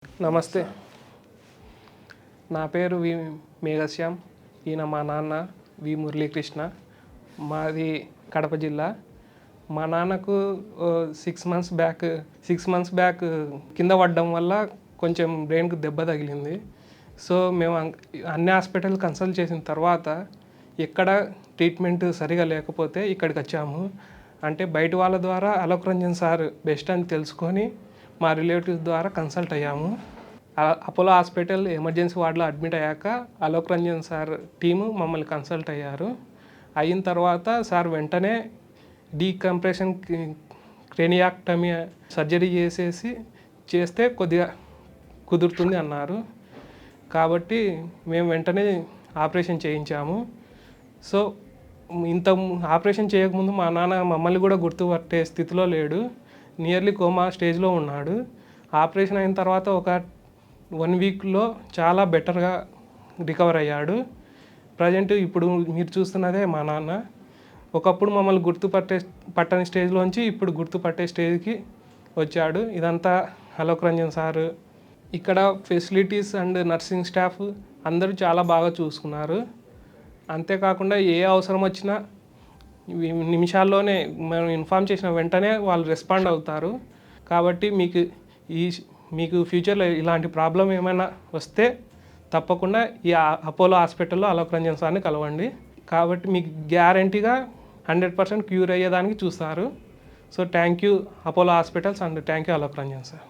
నమస్తే. నా పేరు మేఘశ్యామ్. ఈయన మా నాన్న మురళీకృష్ణ. మాది కడప జిల్లా. మా నాన్నకు 6 మంత్స్ బ్యాక్ కింద పడడం వల్ల కొంచెం బ్రెయిన్కి దెబ్బ తగిలింది. సో మేము అన్ని హాస్పిటల్ కన్సల్ట్ చేసిన తర్వాత ఎక్కడ ట్రీట్మెంట్ సరిగా లేకపోతే ఇక్కడికి వచ్చాము. అంటే బయట వాళ్ళ ద్వారా అలోక్ రంజన్ సార్ బెస్ట్ అని తెలుసుకొని మా రిలేటివ్స్ ద్వారా కన్సల్ట్ అయ్యాము. అపోలో హాస్పిటల్ ఎమర్జెన్సీ వార్డులో అడ్మిట్ అయ్యాక అలోక్ రంజన్ సార్ టీము మమ్మల్ని కన్సల్ట్ అయ్యారు. అయిన తర్వాత సార్ వెంటనే డీకంప్రెషన్ క్రేనియాక్టమీ సర్జరీ చేస్తే కొద్దిగా కుదురుతుంది అన్నారు. కాబట్టి మేము వెంటనే ఆపరేషన్ చేయించాము. సో ఆపరేషన్ చేయకముందు మా నాన్న మమ్మల్ని కూడా గుర్తుపట్టే స్థితిలో లేడు. నియర్లీ కోమా స్టేజ్లో ఉన్నాడు. ఆపరేషన్ అయిన తర్వాత ఒక 1 వీక్లో చాలా బెటర్గా రికవర్ అయ్యాడు. ప్రజెంట్ ఇప్పుడు మీరు చూస్తున్నదే మా నాన్న. ఒకప్పుడు మమ్మల్ని పట్టని స్టేజ్లోంచి ఇప్పుడు గుర్తుపట్టే స్టేజ్కి వచ్చాడు. ఇదంతా అలోక్ రంజన్ సార్. ఇక్కడ ఫెసిలిటీస్ అండ్ నర్సింగ్ స్టాఫ్ అందరూ చాలా బాగా చూసుకున్నారు. అంతేకాకుండా ఏ అవసరం వచ్చినా నిమిషాల్లోనే మనం ఇన్ఫామ్ చేసిన వెంటనే వాళ్ళు రెస్పాండ్ అవుతారు. కాబట్టి మీకు ఫ్యూచర్లో ఇలాంటి ప్రాబ్లం ఏమైనా వస్తే తప్పకుండా ఈ అపోలో హాస్పిటల్లో అలోక్ రంజన్ సార్ని కలవండి. కాబట్టి మీకు గ్యారంటీగా 100% క్యూర్ అయ్యేదానికి చూస్తారు. So thank you Apollo hospitals and thank you Alok Ranjan sir.